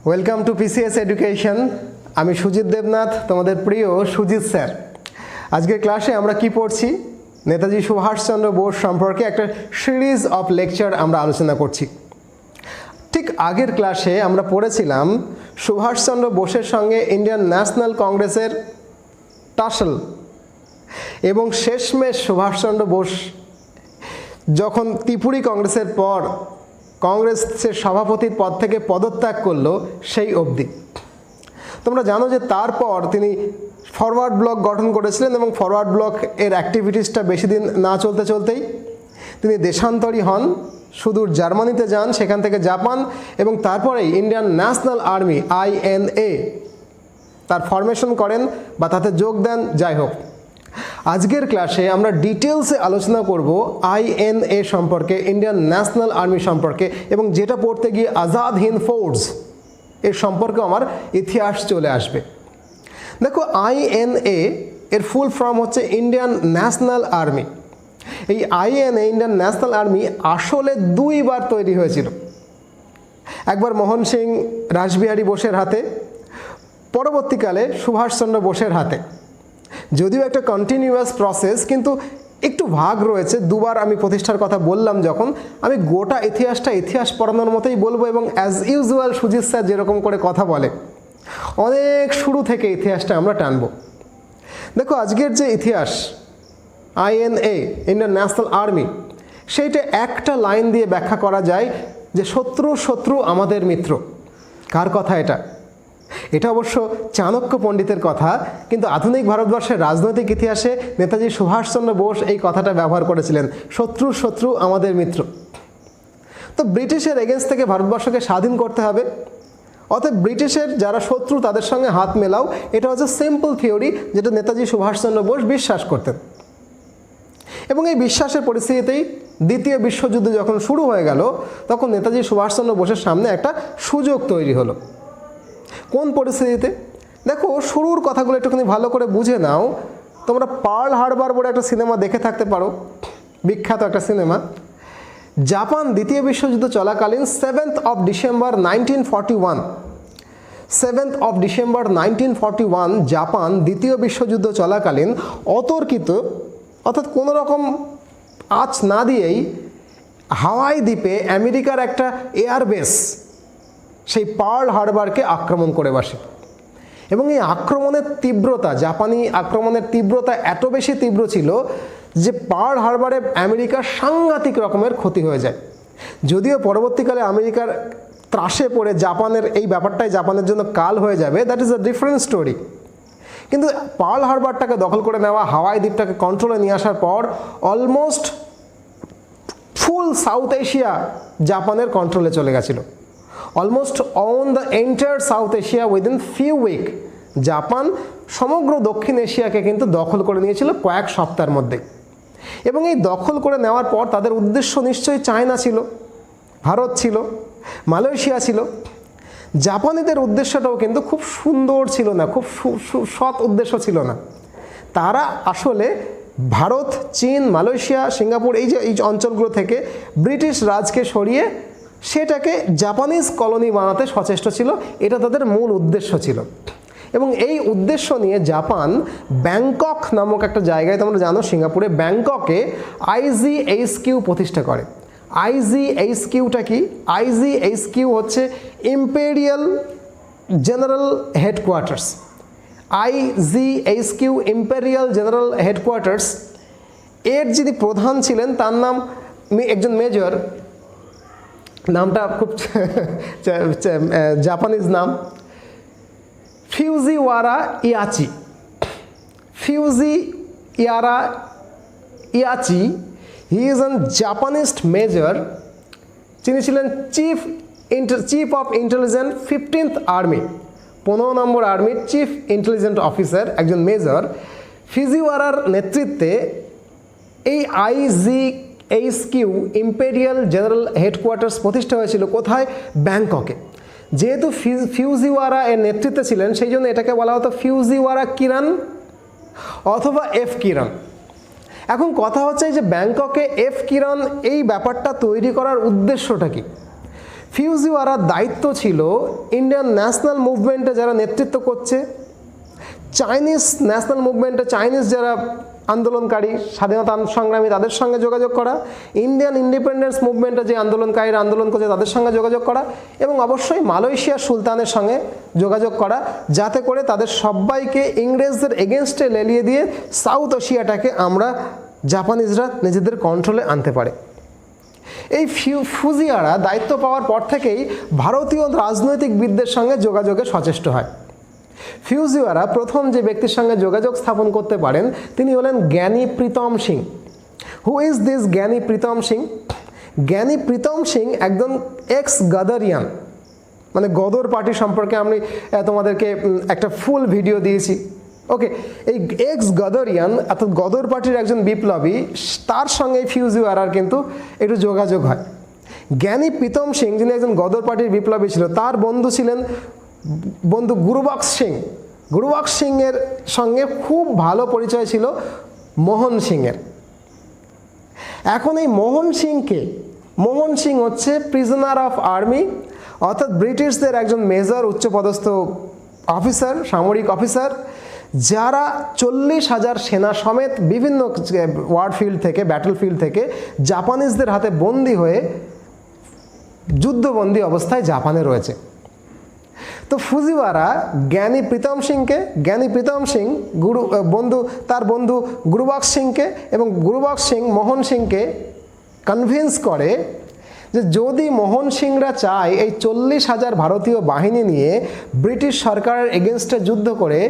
Welcome to PCS education. আমি সুজিত দেবনাথ, তোমাদের প্রিয় সুজিত স্যার। আজকের ক্লাসে আমরা কি পড়ছি? নেতাজি সুভাষচন্দ্র বোস সম্পর্কে একটা সিরিজ অফ লেকচার আমরা আলোচনা করছি। ঠিক আগের ক্লাসে আমরা পড়েছিলাম সুভাষচন্দ্র বোসের সঙ্গে ইন্ডিয়ান ন্যাশনাল কংগ্রেসের টাসল, এবং শেষমেশ সুভাষচন্দ্র বোস যখন ত্রিপুরী কংগ্রেসের পর কংগ্রেসের সভাপতির পদ থেকে পদত্যাগ করলো সেই অবধি। তোমরা জানো যে তারপর তিনি ফরওয়ার্ড ব্লক গঠন করেছিলেন, এবং ফরওয়ার্ড ব্লক এর অ্যাক্টিভিটিসটা বেশি দিন না চলতেই তিনি দেশান্তরী হন, সুদূর জার্মানিতে যান, সেখান থেকে জাপান, এবং তারপরেই ইন্ডিয়ান ন্যাশনাল আর্মি INA তার ফরমেশন করেন বা তাতে যোগ দেন। যাই হোক, আজকের ক্লাসে আমরা ডিটেলসে আলোচনা করব INA সম্পর্কে, ইন্ডিয়ান ন্যাশনাল আর্মি সম্পর্কে, এবং যেটা পড়তে গিয়ে আজাদ হিন্দ ফোর্স এর সম্পর্কে আমার ইতিহাস চলে আসবে। দেখো, INA এর ফুল ফর্ম হচ্ছে ইন্ডিয়ান ন্যাশনাল আর্মি। এই INA ইন্ডিয়ান ন্যাশনাল আর্মি আসলে দুইবার তৈরি হয়েছিল, একবার মোহন সিং রাসবিহারী বোসের হাতে, পরবর্তীকালে সুভাষচন্দ্র বোসের হাতে। যদিও একটা কন্টিনিউয়াস প্রসেস, কিন্তু একটু ভাগ রয়েছে। দুবার আমি প্রতিষ্ঠার কথা বললাম যখন, আমি গোটা ইতিহাসটা ইতিহাস পড়ানোর মতোই বলবো, এবং অ্যাজ ইউজুয়াল সুজিত স্যার যেরকম করে কথা বলে অনেক শুরু থেকে ইতিহাসটা আমরা টানবো। দেখো, আজকের যে ইতিহাস INA ইন্ডিয়ান ন্যাশনাল আর্মি, সেইটা একটা লাইন দিয়ে ব্যাখ্যা করা যায় যে শত্রু আমাদের মিত্র। কার কথা এটা? এটা অবশ্য চাণক্য পণ্ডিতের কথা, কিন্তু আধুনিক ভারতবর্ষের রাজনৈতিক ইতিহাসে নেতাজি সুভাষচন্দ্র বোস এই কথাটা ব্যবহার করেছিলেন, শত্রু আমাদের মিত্র। তো ব্রিটিশের এগেনস্ট থেকে ভারতবর্ষকে স্বাধীন করতে হবে, অতএব ব্রিটিশের যারা শত্রু তাদের সঙ্গে হাত মেলাও। এটা হচ্ছে সিম্পল থিওরি, যেটা নেতাজি সুভাষচন্দ্র বোস বিশ্বাস করতেন। এবং এই বিশ্বাসের পরিস্থিতিতেই দ্বিতীয় বিশ্বযুদ্ধ যখন শুরু হয়ে গেল, তখন নেতাজি সুভাষচন্দ্র বোসের সামনে একটা সুযোগ তৈরি হলো। কোন পরিস্থিতিতে? দেখো, শুরুর কথাগুলো একটুখানি ভালো করে বুঝে নাও। তোমরা পার্ল হারবার বলে একটা সিনেমা দেখে থাকতে পারো, বিখ্যাত একটা সিনেমা। জাপান দ্বিতীয় বিশ্বযুদ্ধ চলাকালীন 7th of December 1941, 7th of December 1941 Japan দ্বিতীয় বিশ্বযুদ্ধ চলাকালীন অতর্কিত, অর্থাৎ কোনো রকম আঁচ না দিয়েই হাওয়াই দ্বীপে আমেরিকার একটা এয়ারবেস, সেই পার্ল হারবারকে আক্রমণ করে বসে। এবং এই আক্রমণের তীব্রতা, জাপানি আক্রমণের তীব্রতা এত বেশি তীব্র ছিল যে পার্ল হারবারে আমেরিকার সাংঘাতিক রকমের ক্ষতি হয়ে যায়। যদিও পরবর্তীকালে আমেরিকার ত্রাসে পড়ে জাপানের এই ব্যাপারটাই জাপানের জন্য কাল হয়ে যাবে, that is a different story. কিন্তু পার্ল হারবারটাকে দখল করে নেওয়া, হাওয়াই দ্বীপটাকে কন্ট্রোলে নিয়ে আসার পর অলমোস্ট ফুল সাউথ এশিয়া জাপানের কন্ট্রোলে চলে গেছিল। Almost on the entire South Asia within few week Japan সমগ্র দক্ষিণ এশিয়াকে কিন্তু দখল করে নিয়েছিল কয়েক সপ্তাহের মধ্যে। এবং এই দখল করে নেওয়ার পর তাদের উদ্দেশ্য নিশ্চয়ই চায়না ছিল, ভারত ছিল, মালয়েশিয়া ছিল। জাপানিদের উদ্দেশ্যটাও কিন্তু খুব সুন্দর ছিল না, খুব সৎ উদ্দেশ্য ছিল না। তারা আসলে ভারত, চীন, মালয়েশিয়া, সিঙ্গাপুর এই অঞ্চলগুলো থেকে ব্রিটিশ রাজকে সরিয়ে সেটাকে জাপানিজ কলোনি বানাতে সচেষ্ট ছিল। এটা তাদের মূল উদ্দেশ্য ছিল। এবং এই উদ্দেশ্য নিয়ে জাপান ব্যাংকক নামক একটা জায়গায়, তোমরা জানো সিঙ্গাপুরে ব্যাংককে IGHQ প্রতিষ্ঠা করে। IGHQটা কি? IGHQ হচ্ছে imperial general headquarters. IGHQ imperial general headquarters এর যিনি প্রধান ছিলেন তার নাম একজন মেজর, নামটা খুব জাপানিজ নাম, Fujiwara Iwaichi. Fujiwara Iwaichi, he is an Japanese major. তিনি ছিলেন chief of intelligence 15th army, 15 নম্বর আর্মির চিফ ইন্টেলিজেন্ট অফিসার, একজন মেজর। ফিউজিওয়ারার নেতৃত্বে এই IGHQ ইম্পেরিয়াল জেনারেল হেডকোয়ার্টার্স প্রতিষ্ঠা হয়েছিল। কোথায়? ব্যাংককে। যেহেতু ফিউজিওয়ারা এর নেতৃত্বে ছিলেন, সেই জন্য এটাকে বলা হতো ফিউজিওয়ারা কিরান অথবা F কিরান। এখন কথা হচ্ছে যে ব্যাংককে F কিরান এই ব্যাপারটা তৈরি করার উদ্দেশ্যটা কি? ফিউজিওয়ারার দায়িত্ব ছিল ইন্ডিয়ান ন্যাশনাল মুভমেন্টে যারা নেতৃত্ব করছে, চাইনিজ ন্যাশনাল মুভমেন্টে চাইনিজ যারা আন্দোলনকারী স্বাধীনতা সংগ্রামী তাদের সঙ্গে যোগাযোগ করা, ইন্ডিয়ান ইন্ডিপেন্ডেন্স মুভমেন্টে যে আন্দোলনকারীরা আন্দোলন করছে তাদের সঙ্গে যোগাযোগ করা, এবং অবশ্যই মালয়েশিয়ার সুলতানের সঙ্গে যোগাযোগ করা, যাতে করে তাদের সবাইকে ইংরেজদের এগেনস্টে লেলিয়ে দিয়ে সাউথ এশিয়াটাকে আমরা জাপানিজরা নিজেদের কন্ট্রোলে আনতে পারে। এই ফুজিওয়ারা দায়িত্ব পাওয়ার পর থেকেই ভারতীয় রাজনৈতিকবিদদের সঙ্গে যোগাযোগে সচেষ্ট হয়। ফিউজিওয়ারা প্রথম যে ব্যক্তির সঙ্গে যোগাযোগ স্থাপন করতে পারেন তিনি হলেন জ্ঞানী Pritam Singh. Who is this জ্ঞানী প্রীতম সিং? জ্ঞানী প্রীতম সিং একজন এক্স গাদারিয়ান, মানে গদর পার্টি সম্পর্কে আমি তোমাদেরকে একটা ফুল ভিডিও দিয়েছি। ওকে, এই এক্স গদরিয়ান অর্থাৎ গদর পার্টির একজন বিপ্লবী, তার সঙ্গে ফিউজিওয়ারার কিন্তু একটু যোগাযোগ হয়। জ্ঞানী প্রীতম সিং যিনি একজন গদর পার্টির বিপ্লবী ছিল, তার বন্ধু ছিলেন বন্ধু গুরুবক্স সিং। গুরুবক্স সিংয়ের সঙ্গে খুব ভালো পরিচয় ছিল মোহন সিংয়ের। এখন এই মোহন সিংকে, মোহন সিং হচ্ছে প্রিজনার অফ আর্মি, অর্থাৎ ব্রিটিশদের একজন মেজর উচ্চপদস্থ অফিসার, সামরিক অফিসার, যারা 40,000 সেনা সমেত বিভিন্ন ওয়ার ফিল্ড থেকে, ব্যাটল ফিল্ড থেকে জাপানিজদের হাতে বন্দী হয়ে যুদ্ধবন্দী অবস্থায় জাপানে রয়েছে। তো ফুজিওয়ারা জ্ঞানী প্রীতম সিংকে, জ্ঞানী প্রীতম সিং তার বন্ধু গুরুবক্স সিংকে এবং গুরুবক্স সিং মোহন সিংকে কনভিন্স করে যে যদি মোহন সিংরা চায় এই 40,000 ভারতীয় বাহিনী নিয়ে ব্রিটিশ সরকারের এগেনস্টে যুদ্ধ করে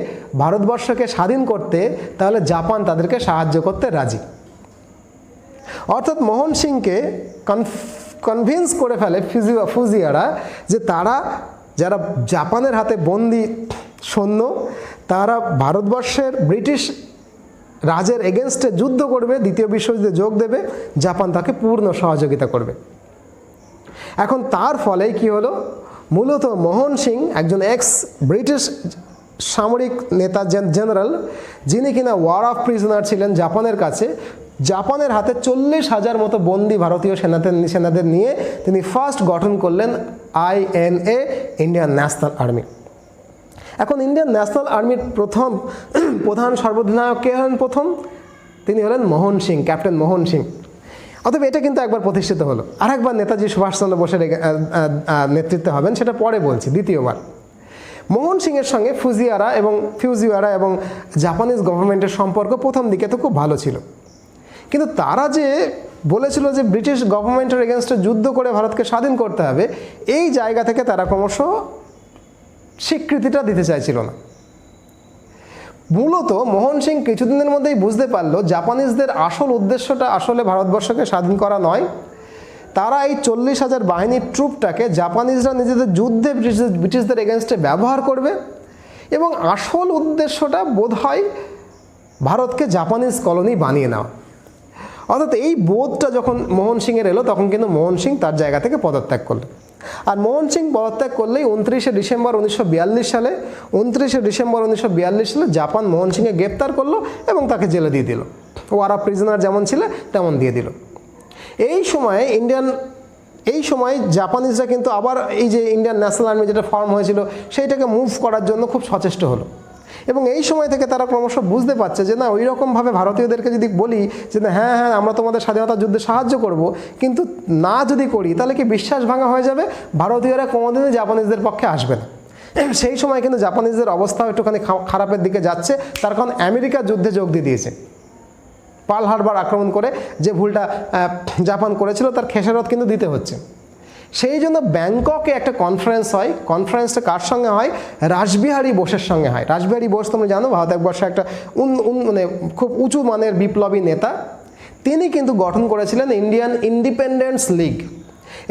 ভারতবর্ষকে স্বাধীন করতে, তাহলে জাপান তাদেরকে সাহায্য করতে রাজি। অর্থাৎ মোহন সিংকে কনভিন্স করে ফেলে ফুজিওয়ারা যে তারা যারা জাপানের হাতে বন্দি সৈন্য, তারা ভারতবর্ষের ব্রিটিশ রাজের এগেনস্টে যুদ্ধ করবে, দ্বিতীয় বিশ্বযুদ্ধে যোগ দেবে, জাপান তাকে পূর্ণ সহযোগিতা করবে। এখন তার ফলে কি হলো, মূলত মোহন সিং একজন এক্স ব্রিটিশ সামরিক নেতা, জেনারেল, যিনি কিনা ওয়ার অফ প্রিজনার ছিলেন জাপানের কাছে, জাপানের হাতে 40,000 মতো বন্দী ভারতীয় সেনাদের নিয়ে তিনি ফার্স্ট গঠন করলেন INA, ইন্ডিয়ান ন্যাশনাল আর্মি। এখন ইন্ডিয়ান ন্যাশনাল আর্মির প্রধান সর্বাধিনায়ক কে হলেন প্রথম? তিনি হলেন মোহন সিং, ক্যাপ্টেন মোহন সিং। অতএব এটা কিন্তু একবার প্রতিষ্ঠিত হলো। আরেকবার নেতাজি সুভাষচন্দ্র বোসের নেতৃত্বে হবেন, সেটা পরে বলছি, দ্বিতীয়বার। মোহন সিংয়ের সঙ্গে ফিউজিওয়ারা এবং জাপানিজ গভর্নমেন্টের সম্পর্ক প্রথম দিকে তো খুব ভালো ছিল, কিন্তু তারা যে বলেছিল যে ব্রিটিশ গভর্নমেন্টের এগেনস্টে যুদ্ধ করে ভারতকে স্বাধীন করতে হবে, এই জায়গা থেকে তারা ক্রমশ স্বীকৃতিটা দিতে চাইছিল না। মূলত মোহন সিং কিছুদিনের মধ্যেই বুঝতে পারলো জাপানিজদের আসল উদ্দেশ্যটা আসলে ভারতবর্ষকে স্বাধীন করা নয়। তারা এই 40,000 বাহিনীর ট্রুপটাকে জাপানিজরা নিজেদের যুদ্ধে ব্রিটিশদের এগেনস্টে ব্যবহার করবে, এবং আসল উদ্দেশ্যটা বোধহয় ভারতকে জাপানিজ কলোনি বানিয়ে নেওয়া। অর্থাৎ এই বোধটা যখন মোহন সিংয়ের এলো, তখন কিন্তু মোহন সিং তার জায়গা থেকে পদত্যাগ করলেন। আর মোহন সিং পদত্যাগ করলেই 29শে ডিসেম্বর 1942 সালে জাপান মোহন সিংকে গ্রেপ্তার করলো এবং তাকে জেলে দিয়ে দিল। ওয়ার অফ প্রিজনার যেমন ছিল তেমন দিয়ে দিল। এই সময় জাপানিজরা কিন্তু আবার এই যে ইন্ডিয়ান ন্যাশনাল আর্মি যেটা ফর্ম হয়েছিল সেইটাকে মুভ করার জন্য খুব সচেষ্ট হলো, এবং এই সময় থেকে তারা ক্রমশ বুঝতে পারছে যে না, ওই রকমভাবে ভারতীয়দেরকে যদি বলি যে না হ্যাঁ আমরা তোমাদের স্বাধীনতা যুদ্ধে সাহায্য করব, কিন্তু না যদি করি তাহলে কি বিশ্বাস ভাঙা হয়ে যাবে, ভারতীয়রা কোনোদিনই জাপানিজদের পক্ষে আসবে না। সেই সময় কিন্তু জাপানিজদের অবস্থাও একটুখানি খারাপের দিকে যাচ্ছে, তার কারণ আমেরিকা যুদ্ধে যোগ দিয়ে দিয়েছে। পার্ল হারবার আক্রমণ করে যে ভুলটা জাপান করেছিল তার খেসারত কিন্তু দিতে হচ্ছে। সেই জন্য ব্যাংককে একটা কনফারেন্স হয়। কনফারেন্সটা কার সঙ্গে হয়? রাসবিহারী বোসের সঙ্গে হয়। রাসবিহারী বোস তোমরা জানো ভারতবর্ষে একটা মানে খুব উঁচু মানের বিপ্লবী নেতা। তিনি কিন্তু গঠন করেছিলেন ইন্ডিয়ান ইন্ডিপেন্ডেন্স লীগ।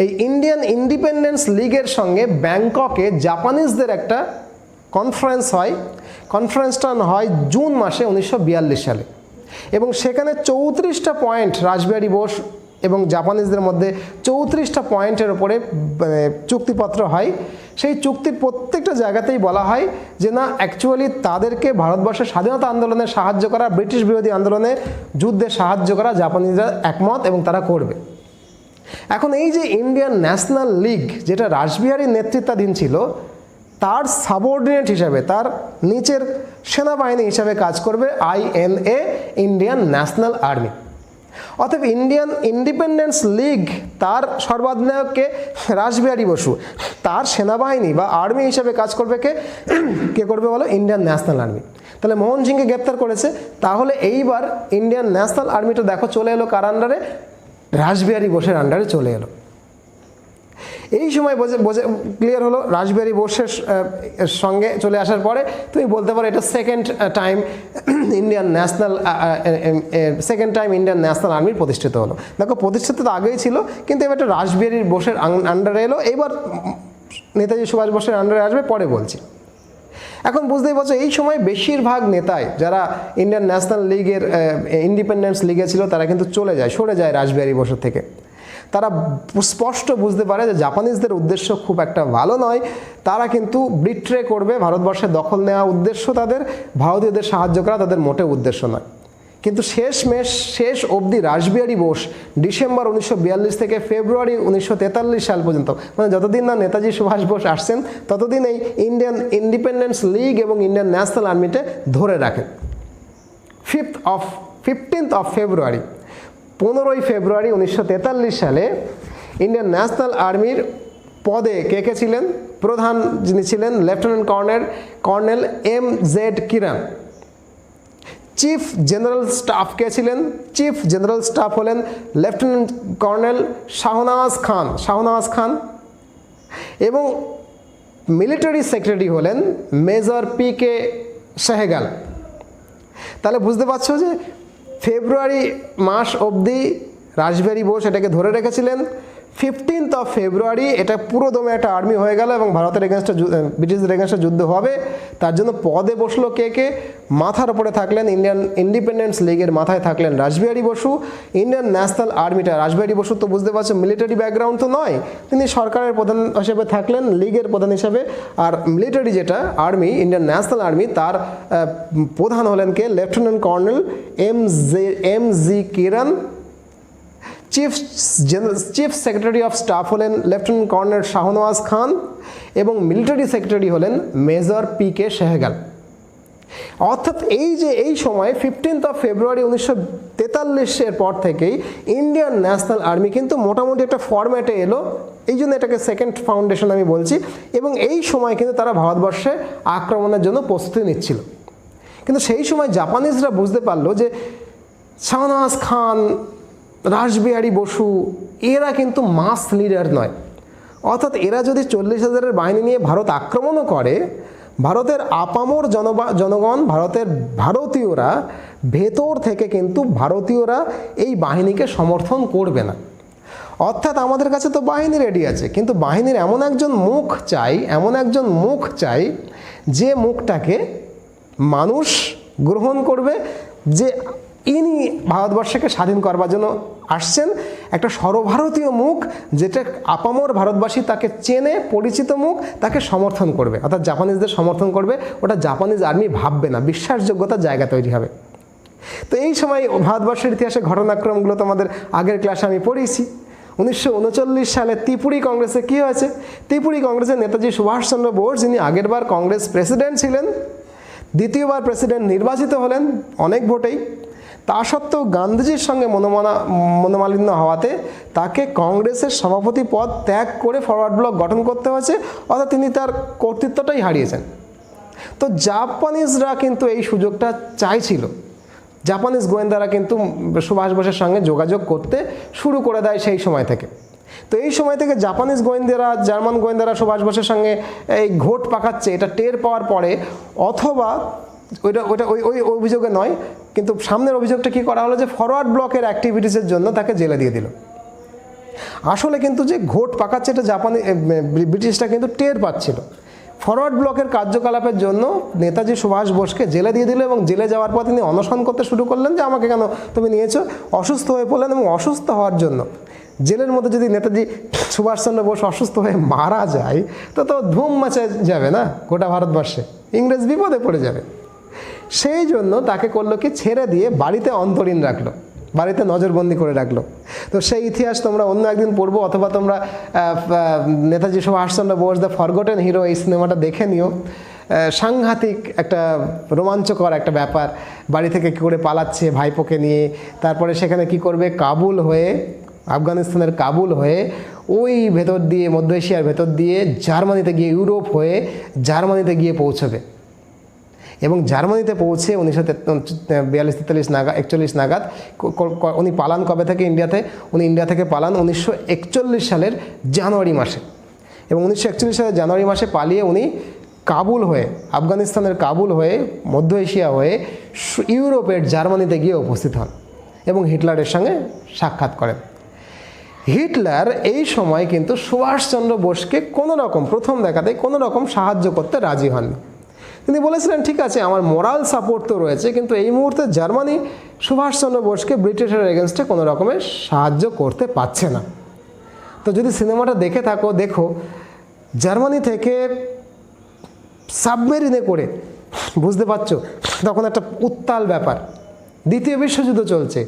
এই ইন্ডিয়ান ইন্ডিপেন্ডেন্স লীগের সঙ্গে ব্যাংককে জাপানিজদের একটা কনফারেন্স হয়। কনফারেন্সটা হয় জুন মাসে 1942 সালে, এবং সেখানে 34টা পয়েন্ট রাসবিহারী বোস এবং জাপানিজদের মধ্যে 34টা পয়েন্টের ওপরে চুক্তিপত্র হয়। সেই চুক্তির প্রত্যেকটা জায়গাতেই বলা হয় যে না, অ্যাকচুয়ালি তাদেরকে ভারতবর্ষের স্বাধীনতা আন্দোলনে সাহায্য করা, ব্রিটিশ বিরোধী আন্দোলনে যুদ্ধে সাহায্য করা জাপানিজরা একমত এবং তারা করবে। এখন এই যে ইন্ডিয়ান ন্যাশনাল লীগ, যেটা রাসবিহারীর নেতৃত্বাধীন ছিল, তার সাবঅর্ডিনেট হিসাবে, তার নিচের সেনাবাহিনী হিসাবে কাজ করবে INA, ইন্ডিয়ান ন্যাশনাল আর্মি। অতএব ইন্ডিয়ান ইন্ডিপেন্ডেন্স লীগ, তার সর্বাধিনায়ককে রাসবিহারী বসু, তার সেনাবাহিনী বা আর্মি হিসাবে কাজ করবে কে করবে বলো? Indian national army. তাহলে মোহন সিংকে গ্রেপ্তার করেছে, তাহলে এইবার ইন্ডিয়ান ন্যাশনাল আর্মিটা দেখো চলে এলো কার আন্ডারে? রাসবিহারী বোসের আন্ডারে চলে এলো। এই সময় ক্লিয়ার হলো রাসবিহারী বোসের সঙ্গে চলে আসার পরে তুমি বলতে পারো এটা সেকেন্ড টাইম ইন্ডিয়ান ন্যাশনাল আর্মির প্রতিষ্ঠিত হলো। দেখো প্রতিষ্ঠিত তো আগেই ছিল, কিন্তু এবার রাসবিহারী বোসের আন্ডারে এলো, এবার নেতাজি সুভাষ বোসের আন্ডারে আসবে, পরে বলছি। এখন বুঝতেই পারছো এই সময় বেশিরভাগ নেতাই যারা ইন্ডিয়ান ন্যাশনাল লীগের ইন্ডিপেন্ডেন্স লিগে ছিল তারা কিন্তু সরে যায় রাসবিহারী বোসের থেকে। তারা স্পষ্ট বুঝতে পারে যে জাপানিজদের উদ্দেশ্য খুব একটা ভালো নয়, তারা কিন্তু বিট্রে করবে, ভারতবর্ষের দখল নেওয়া উদ্দেশ্য তাদের, ভারতীয়দের সাহায্য করা তাদের মোটেও উদ্দেশ্য নয়। কিন্তু শেষ অবধি রাসবিহারী বোস ডিসেম্বর 1942 থেকে ফেব্রুয়ারি 1943 সাল পর্যন্ত, মানে যতদিন না নেতাজি সুভাষ বোস আসছেন ততদিন এই ইন্ডিয়ান ইন্ডিপেন্ডেন্স লীগ এবং ইন্ডিয়ান ন্যাশনাল আর্মিতে ধরে রাখেন। 15th of February 15ই ফেব্রুয়ারি 1943 সালে ইন্ডিয়ান ন্যাশনাল আর্মির পদে কে ছিলেন? প্রধান যিনি ছিলেন lieutenant colonel MZ Kiran. Chief general staff কে ছিলেন? চিফ জেনারেল স্টাফ হলেন লেফটেন্যান্ট কর্নেল শাহনওয়াজ খান এবং মিলিটারি সেক্রেটারি হলেন মেজর PK সেহগাল। তাহলে বুঝতে পারছো যে ফেব্রুয়ারি মাস অবধি রাসবিহারী বোস এটাকে ধরে রেখেছিলেন। 15th of February এটা পুরো দমে একটা আর্মি হয়ে গেল এবং ভারতের এগেনস্টে, ব্রিটিশদের এগেনস্টে যুদ্ধ হবে। তার জন্য পদে বসলো কে? মাথার ওপরে থাকলেন ইন্ডিয়ান ইন্ডিপেন্ডেন্স লীগের মাথায় থাকলেন রাসবিহারী বসু। ইন্ডিয়ান ন্যাশনাল আর্মিটা, রাসবিহারী বসু তো বুঝতে পারছো মিলিটারি ব্যাকগ্রাউন্ড তো নয়, তিনি সরকারের প্রধান হিসেবে থাকলেন, লীগের প্রধান হিসেবে। আর মিলিটারি যেটা আর্মি, ইন্ডিয়ান ন্যাশনাল আর্মি, তার প্রধান হলেন কে? Lieutenant colonel MZ Kiran. Chief secretary of staff হলেন লেফটেন্যান্ট কর্নেল শাহনওয়াজ খান এবং মিলিটারি সেক্রেটারি হলেন মেজর PK সেহগাল। অর্থাৎ এই সময় 15th of February 1943 পর থেকেই ইন্ডিয়ান ন্যাশনাল আর্মি কিন্তু মোটামুটি একটা ফরম্যাটে এলো, এই জন্য এটাকে সেকেন্ড ফাউন্ডেশন আমি বলছি। এবং এই সময় কিন্তু তারা ভারতবর্ষে আক্রমণের জন্য প্রস্তুতি নিচ্ছিল। কিন্তু সেই সময় জাপানিজরা বুঝতে পারলো যে শাহনওয়াজ খান, রাসবিহারী বসু এরা কিন্তু মাস লিডার নয়। অর্থাৎ এরা যদি 40,000-এর বাহিনী নিয়ে ভারত আক্রমণও করে, ভারতের আপামর জনগণ, ভারতীয়রা ভেতর থেকে কিন্তু ভারতীয়রা এই বাহিনীকে সমর্থন করবে না। অর্থাৎ আমাদের কাছে তো বাহিনী রেডি আছে, কিন্তু বাহিনীর এমন একজন মুখ চাই যে মুখটাকে মানুষ গ্রহণ করবে, যে ইনি ভারতবর্ষকে স্বাধীন করবার জন্য আসছেন, একটা সর্বভারতীয় মুখ, যেটা আপামর ভারতবাসী তাকে চেনে, পরিচিত মুখ, তাকে সমর্থন করবে, অর্থাৎ জাপানিজদের সমর্থন করবে। ওটা জাপানিজ আর্মি ভাববে না, বিশ্বাসযোগ্যতার জায়গা তৈরি হবে। তো এই সময় ভারতবর্ষের ইতিহাসে ঘটনাক্রমগুলো তোমাদের আগের ক্লাসে আমি পড়িয়েছি। 1939 সালে ত্রিপুরী কংগ্রেসে কী হয়েছে? ত্রিপুরী কংগ্রেসে নেতাজি সুভাষচন্দ্র বোস, যিনি আগেরবার কংগ্রেস প্রেসিডেন্ট ছিলেন, দ্বিতীয়বার প্রেসিডেন্ট নির্বাচিত হলেন অনেক ভোটেই। তা সত্ত্বেও গান্ধীজির সঙ্গে মনোমালিন্য হওয়াতে তাকে কংগ্রেসের সভাপতি পদ ত্যাগ করে ফরওয়ার্ড ব্লক গঠন করতে হয়েছে, অর্থাৎ তিনি তার কর্তৃত্বটাই হারিয়েছেন। তো জাপানিজরা কিন্তু এই সুযোগটা চাইছিল। জাপানিজ গোয়েন্দারা কিন্তু সুভাষ বোসের সঙ্গে যোগাযোগ করতে শুরু করে দেয় সেই সময় থেকে। তো এই সময় থেকে জাপানিজ গোয়েন্দারা, জার্মান গোয়েন্দারা সুভাষ বোসের সঙ্গে এই ঘোট পাকাচ্ছে, এটা টের পাওয়ার পরে, অথবা ওই অভিযোগে নয়, কিন্তু সামনের অভিযোগটা কী করা হলো যে ফরওয়ার্ড ব্লকের অ্যাক্টিভিটিসের জন্য তাকে জেলে দিয়ে দিল। আসলে কিন্তু যে ঘোট পাকাচ্ছে এটা ব্রিটিশরা কিন্তু টের পাচ্ছিল। ফরওয়ার্ড ব্লকের কার্যকলাপের জন্য নেতাজি সুভাষ বোসকে জেলে দিয়ে দিল এবং জেলে যাওয়ার পর তিনি অনশন করতে শুরু করলেন যে আমাকে কেন তুমি নিয়েছো। অসুস্থ হয়ে পড়লেন এবং অসুস্থ হওয়ার জন্য জেলের মধ্যে যদি নেতাজি সুভাষচন্দ্র বোস অসুস্থ হয়ে মারা যায় তো ধুম মাচে যাবে না গোটা ভারতবর্ষে, ইংরেজ বিপদে পড়ে যাবে। সেই জন্য তাকে করলো কি, ছেড়ে দিয়ে বাড়িতে অন্তরীণ রাখলো। বাড়িতে নজরবন্দি করে রাখলো। তো সেই ইতিহাস তোমরা অন্য একদিন পড়বো, অথবা তোমরা Netaji Subhash Chandra Bose the forgotten hero এই সিনেমাটা দেখে নিও। সাংঘাতিক একটা রোমাঞ্চকর একটা ব্যাপার, বাড়ি থেকে কী করে পালাচ্ছে ভাইপোকে নিয়ে, তারপরে সেখানে কি করবে, কাবুল হয়ে, আফগানিস্তানের কাবুল হয়ে ওই ভেতর দিয়ে, মধ্য এশিয়ার ভেতর দিয়ে জার্মানিতে গিয়ে, ইউরোপ হয়ে জার্মানিতে গিয়ে পৌঁছবে। এবং জার্মানিতে পৌঁছে 1942-43 নাগাদ, 41 নাগাদ উনি পালান কবে থেকে ইন্ডিয়াতে, উনি ইন্ডিয়া থেকে পালান 1941 সালের জানুয়ারি মাসে। এবং 1941 সালের জানুয়ারি মাসে পালিয়ে উনি কাবুল হয়ে, আফগানিস্তানের কাবুল হয়ে, মধ্য এশিয়া হয়ে ইউরোপের জার্মানিতে গিয়ে উপস্থিত হন এবং হিটলারের সঙ্গে সাক্ষাৎ করেন। হিটলার এই সময় কিন্তু সুভাষচন্দ্র বোসকে কোনো রকম, প্রথম দেখাতেই কোনো রকম সাহায্য করতে রাজি হননি। তিনি বলেছিলেন, ঠিক আছে আমার মোরাল সাপোর্ট তো রয়েছে, কিন্তু এই মুহূর্তে জার্মানি সুভাষচন্দ্র বোসকে ব্রিটিশের এগেনস্টে কোনো রকমের সাহায্য করতে পারছে না। তো যদি সিনেমাটা দেখে থাকো, দেখো জার্মানি থেকে সাবমেরিনে করে, বুঝতে পারছো তখন একটা উত্তাল ব্যাপার, দ্বিতীয় বিশ্বযুদ্ধ চলছে,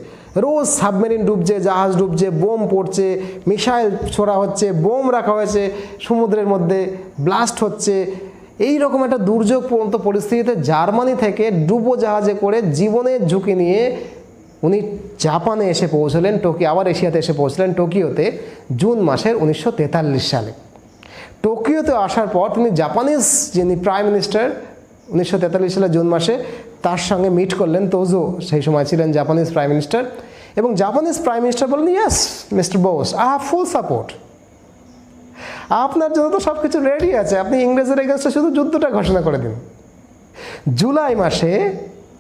রোজ সাবমেরিন ডুবছে, জাহাজ ডুবছে, বোম পড়ছে, মিসাইল ছোড়া হচ্ছে, বোম রাখা হয়েছে সমুদ্রের মধ্যে, ব্লাস্ট হচ্ছে। এই রকম একটা দুর্যোগপূর্ণ পরিস্থিতিতে জার্মানি থেকে ডুবোজাহাজে করে জীবনের ঝুঁকি নিয়ে উনি জাপানে এসে পৌঁছলেন, টোকিও, আবার এশিয়াতে এসে পৌঁছলেন টোকিওতে জুন মাসের 1943 সালে। টোকিওতে আসার পর তিনি জাপানিজ যিনি প্রাইম মিনিস্টার 1943 সালে জুন মাসে, তার সঙ্গে মিট করলেন। তোজো সেই সময় ছিলেন জাপানিজ প্রাইম মিনিস্টার, এবং জাপানিজ প্রাইম মিনিস্টার বললেন, yes mister Bose, I have full support, আপনার জন্য তো সব কিছু রেডি আছে, আপনি ইংরেজের এগেনস্টে শুধু যুদ্ধটা ঘোষণা করে দিন। জুলাই মাসে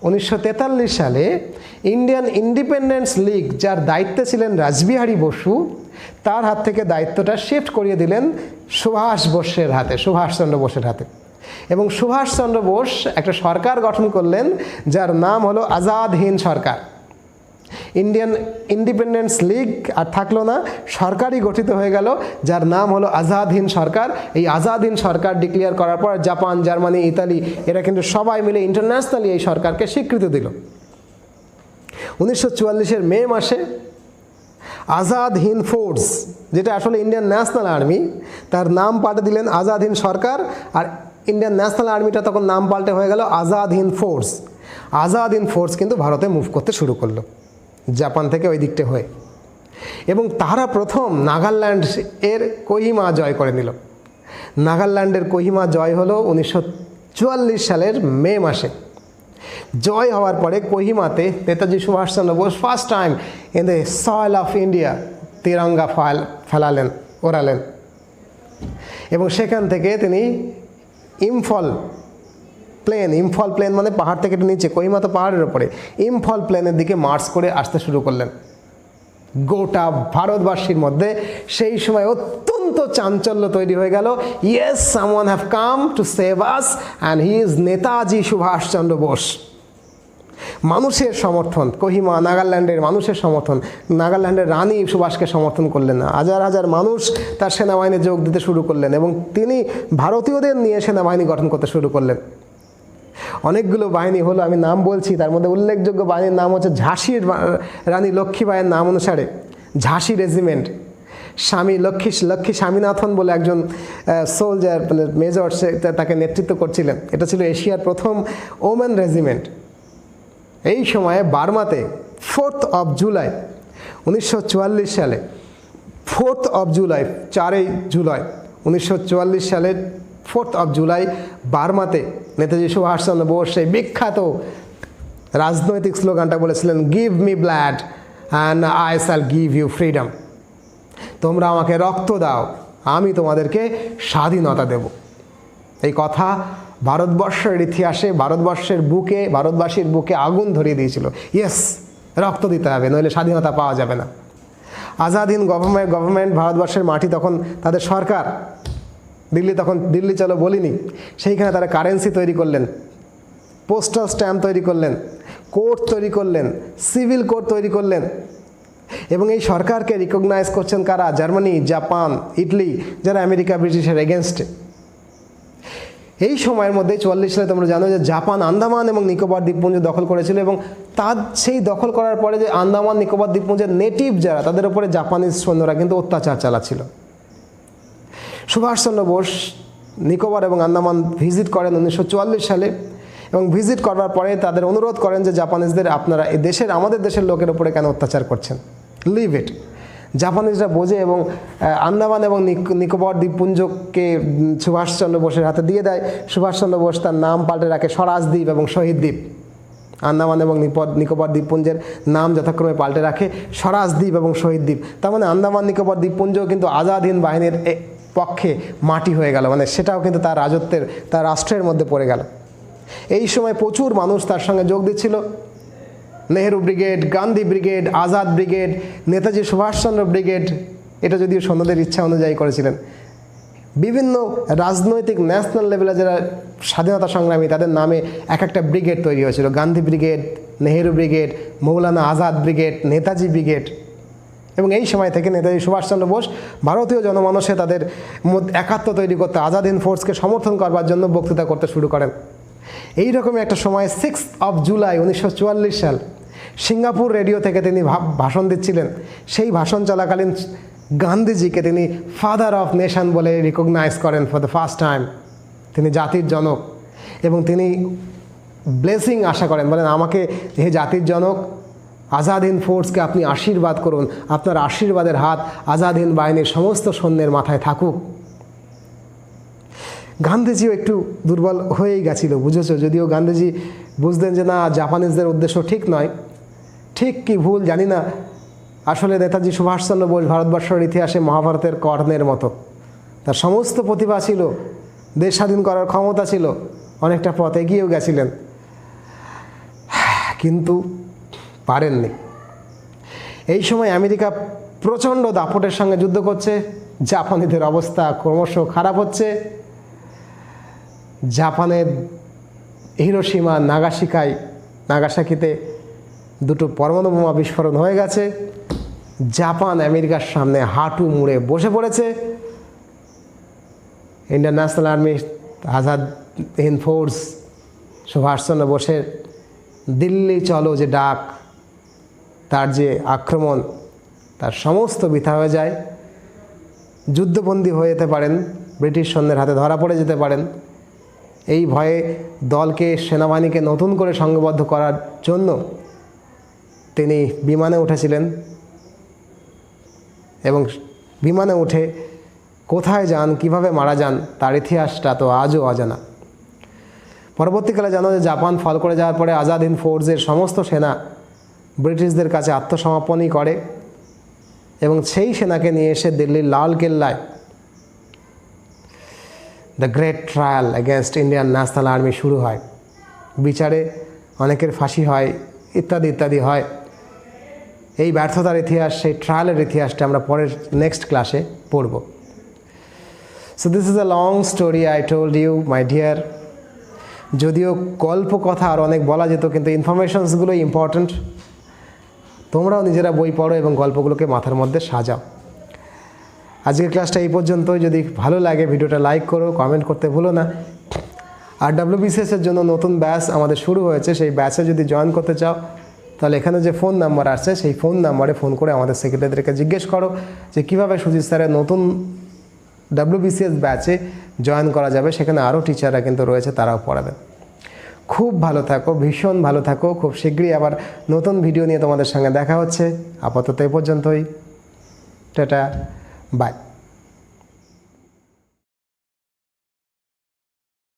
1943 সালে ইন্ডিয়ান ইন্ডিপেন্ডেন্স লীগ, যার দায়িত্বে ছিলেন রাসবিহারী বসু, তার হাত থেকে দায়িত্বটা শিফট করিয়ে দিলেন সুভাষচন্দ্র বোসের হাতে। এবং সুভাষচন্দ্র বোস একটা সরকার গঠন করলেন যার নাম হলো আজাদ হিন্দ সরকার। ইন্ডিয়ান ইন্ডিপেন্ডেন্স লীগ আর থাকলো না, সরকারই গঠিত হয়ে গেল যার নাম হলো আজাদ হিন্দ সরকার। এই আজাদ হিন্দ সরকার ডিক্লেয়ার করার পর জাপান, জার্মানি, ইতালি এরা কিন্তু সবাই মিলে ইন্টারন্যাশনালি এই সরকারকে স্বীকৃতি দিল। 1944-এর মে মাসে আজাদ হিন্দ ফোর্স, যেটা আসলে ইন্ডিয়ান ন্যাশনাল আর্মি, তার নাম পাল্টে দিলেন আজাদ হিন্দ সরকার, আর ইন্ডিয়ান ন্যাশনাল আর্মিটা তখন নাম পাল্টে হয়ে গেল আজাদ হিন্দ ফোর্স। আজাদ হিন্দ ফোর্স কিন্তু ভারতে মুভ করতে শুরু করলো জাপান থেকে ওই দিকটা হয়ে, এবং তারা প্রথম নাগাল্যান্ড এর কোহিমা জয় করে নিল। নাগাল্যান্ডের কোহিমা জয় হলো 1944 সালের মে মাসে। জয় হওয়ার পরে কোহিমাতে Netaji Subhash Chandra Bose first time in the soil of India তিরঙ্গা ওড়ালেন, এবং সেখান থেকে তিনি ইম্ফল প্লেন মানে পাহাড় থেকে একটু নিচে, কোহিমা তো পাহাড়ের ওপরে, ইম্ফল প্লেনের দিকে মার্চ করে আসতে শুরু করলেন। গোটা ভারতবাসীর মধ্যে সেই সময় অত্যন্ত চাঞ্চল্য তৈরি হয়ে গেল। Yes, someone have come to save us and he is Netaji Subhash Chandra Bose. মানুষের সমর্থন, কোহিমা নাগাল্যান্ডের মানুষের সমর্থন, নাগাল্যান্ডের রানী সুভাষকে সমর্থন করলেন না, হাজার হাজার মানুষ তার সেনাবাহিনী যোগ দিতে শুরু করলেন, এবং তিনি ভারতীয়দের নিয়ে সেনাবাহিনী গঠন করতে শুরু করলেন। অনেকগুলো বাহিনী হলো, আমি নাম বলছি, তার মধ্যে উল্লেখযোগ্য বাহিনীর নাম হচ্ছে ঝাঁসির রানী লক্ষ্মীবাইয়ের নাম অনুসারে ঝাঁসি রেজিমেন্ট। লক্ষ্মী স্বামীনাথন বলে একজন সোলজার, মেজর, তাকে নেতৃত্ব করছিলেন। এটা ছিল এশিয়ার প্রথম ওমেন রেজিমেন্ট। এই সময়ে বার্মাতে 4th of July 1944 সালে, 4th of July 4ই জুলাই 1944 সালের 4th of July বার্মাতে Netaji Subhash Chandra Bose সেই বিখ্যাত রাজনৈতিক স্লোগানটা বলেছিলেন, give me blood and I shall give you freedom. তোমরা আমাকে রক্ত দাও, আমি তোমাদেরকে স্বাধীনতা দেব। এই কথা ভারতবর্ষের ইতিহাসে, ভারতবাসীর বুকে আগুন ধরিয়ে দিয়েছিল। ইয়েস, রক্ত দিতে হবে, নইলে স্বাধীনতা পাওয়া যাবে না। আজাদ হিন্দ গভর্নমেন্ট, ভারতবর্ষের মাটি তখন তাদের সরকার, দিল্লি চলো বলিনি, সেইখানে তারা কারেন্সি তৈরি করলেন, পোস্টাল স্ট্যাম্প তৈরি করলেন, কোর্ট তৈরি করলেন, সিভিল কোড তৈরি করলেন, এবং এই সরকারকে রিকগনাইজ করছেন কারা? জার্মানি, জাপান, ইটালি, যারা আমেরিকা ব্রিটিশের এগেনস্টে। এই সময়ের মধ্যে 44 সালে তোমরা জানো যে জাপান আন্দামান এবং নিকোবর দ্বীপপুঞ্জ দখল করেছিল, এবং তার সেই দখল করার পরে যে আন্দামান নিকোবর দ্বীপপুঞ্জের নেটিভ যারা, তাদের উপরে জাপানিজ সৈন্যরা কিন্তু অত্যাচার চালাচ্ছিল। সুভাষচন্দ্র বোস নিকোবর এবং আন্দামান ভিজিট করেন 1944 সালে, এবং ভিজিট করার পরে তাদের অনুরোধ করেন যে জাপানিজদের, আপনারা এই দেশের, আমাদের দেশের লোকের উপরে কেন অত্যাচার করছেন, লিভ ইট। জাপানিজরা বোঝে এবং আন্দামান এবং নিকোবর দ্বীপপুঞ্জকে সুভাষচন্দ্র বোসের হাতে দিয়ে দেয়। সুভাষচন্দ্র বোস তার নাম পাল্টে রাখে স্বরাজ দ্বীপ এবং শহীদ দ্বীপ। আন্দামান এবং নিকোবর দ্বীপপুঞ্জের নাম যথাক্রমে পাল্টে রাখে স্বরাজ দ্বীপ এবং শহীদ দ্বীপ। তার মানে আন্দামান নিকোবর দ্বীপপুঞ্জ কিন্তু আজাদ হিন্দ বাহিনীর পক্ষে মাটি হয়ে গেল, মানে সেটাও কিন্তু তার রাজত্বের, তার রাষ্ট্রের মধ্যে পড়ে গেল। এই সময় প্রচুর মানুষ তার সঙ্গে যোগ দিচ্ছিল। Nehru brigade, Gandhi brigade, Azad brigade, Netaji Subhash Chandra brigade, এটা যদিও সৈন্যদের ইচ্ছা অনুযায়ী করেছিলেন। বিভিন্ন রাজনৈতিক ন্যাশনাল লেভেলে যারা স্বাধীনতা সংগ্রামী, তাদের নামে এক একটা ব্রিগেড তৈরি হয়েছিল। Gandhi brigade, Nehru brigade, Maulana Azad brigade, Netaji brigade. এবং এই সময় থেকে নেতাজি সুভাষচন্দ্র বোস ভারতীয় জনমানসে তাদের একাত্ম তৈরি করতে, আজাদ হিন্দ ফোর্সকে সমর্থন করবার জন্য বক্তৃতা করতে শুরু করেন। এইরকমই একটা সময় 6 জুলাই 1944 সাল সিঙ্গাপুর রেডিও থেকে তিনি ভাষণ দিচ্ছিলেন। সেই ভাষণ চলাকালীন গান্ধীজিকে তিনি ফাদার অফ নেশন বলে রিকগনাইজ করেন ফর দ্য ফার্স্ট টাইম। তিনি জাতির জনক, এবং তিনি ব্লেসিং আশা করেন, বলেন আমাকে হে জাতির জনক, আজাদ হিন্দ ফোর্সকে আপনি আশীর্বাদ করুন, আপনার আশীর্বাদের হাত আজাদ হিন্দ বাহিনীর সমস্ত সৈন্যের মাথায় থাকুক। গান্ধীজিও একটু দুর্বল হয়েই গেছিল, বুঝেছো, যদিও গান্ধীজি বুঝলেন যে না, জাপানিজদের উদ্দেশ্য ঠিক নয়, ঠিক কি ভুল জানি না। আসলে নেতাজি সুভাষচন্দ্র বোস ভারতবর্ষের ইতিহাসে মহাভারতের কর্ণের মতো, তার সমস্ত প্রতিভা ছিল, দেশ স্বাধীন করার ক্ষমতা ছিল, অনেকটা পথ এগিয়েও গেছিলেন, কিন্তু পারেননি। এই সময় আমেরিকা প্রচণ্ড দাপটের সঙ্গে যুদ্ধ করছে, জাপানিদের অবস্থা ক্রমশ খারাপ হচ্ছে। জাপানের হিরোশিমা, নাগাসাকিতে দুটো পরমাণু বোমা বিস্ফোরণ হয়ে গেছে। জাপান আমেরিকার সামনে হাঁটু মুড়ে বসে পড়েছে। Indian national Army, Azad Hind force, Subhash Chandra বোসের দিল্লি চলো যে ডাক, তার যে আক্রমণ, তার সমস্ত বৃথা হয়ে যায়। যুদ্ধবন্দী হয়ে যেতে পারেন, ব্রিটিশ সৈন্যের হাতে ধরা পড়ে যেতে পারেন। এই ভয়ে দলকে, সেনাবাহিনীকে নতুন করে সংঘবদ্ধ করার জন্য তিনি বিমানে উঠেছিলেন, এবং বিমানে উঠে কোথায় যান, কিভাবে মারা যান, তার ইতিহাসটা তো আজও অজানা। পরবর্তীকালে জানো যে জাপান ফল করে যাওয়ার পরে আজাদ হিন্দ ফোর্সের সমস্ত সেনা ব্রিটিশদের কাছে আত্মসমর্পণই করে, এবং সেই সেনাকে নিয়ে এসে দিল্লির লাল কেল্লায় the great trial against Indian national Army শুরু হয়। বিচারে অনেকের ফাঁসি হয়, ইত্যাদি ইত্যাদি হয়। এই ব্যর্থতার ইতিহাস, সেই ট্রায়ালের ইতিহাসটা আমরা পরের নেক্সট ক্লাসে পড়ব। So this is a long story I told you my dear. যদিও গল্প কথা আর অনেক বলা যেত, কিন্তু ইনফরমেশনসগুলোই ইম্পর্ট্যান্ট। তোমরাও নিজেরা বই পড়ো এবং গল্পগুলোকে মাথার মধ্যে সাজাও। আজকের ক্লাসটা এই পর্যন্তই। যদি ভালো লাগে ভিডিওটা লাইক করো, কমেন্ট করতে ভুলো না। আর WBCS-এর জন্য নতুন ব্যাচ আমাদের শুরু হয়েছে, সেই ব্যাচে যদি জয়েন করতে চাও তাহলে এখানে যে ফোন নাম্বার আসছে সেই ফোন নাম্বারে ফোন করে আমাদের সেক্রেটারিকে জিজ্ঞেস করো যে কীভাবে সুজিত স্যারের নতুন WBCS ব্যাচে জয়েন করা যাবে। সেখানে আরও টিচাররা কিন্তু রয়েছে, তারাও পড়াবেন। খুব ভালো থাকো, ভীষণ ভালো থাকো। খুব শীঘ্রই আবার নতুন ভিডিও নিয়ে তোমাদের সঙ্গে দেখা হচ্ছে। আপাতত এই পর্যন্তই। Tata, by.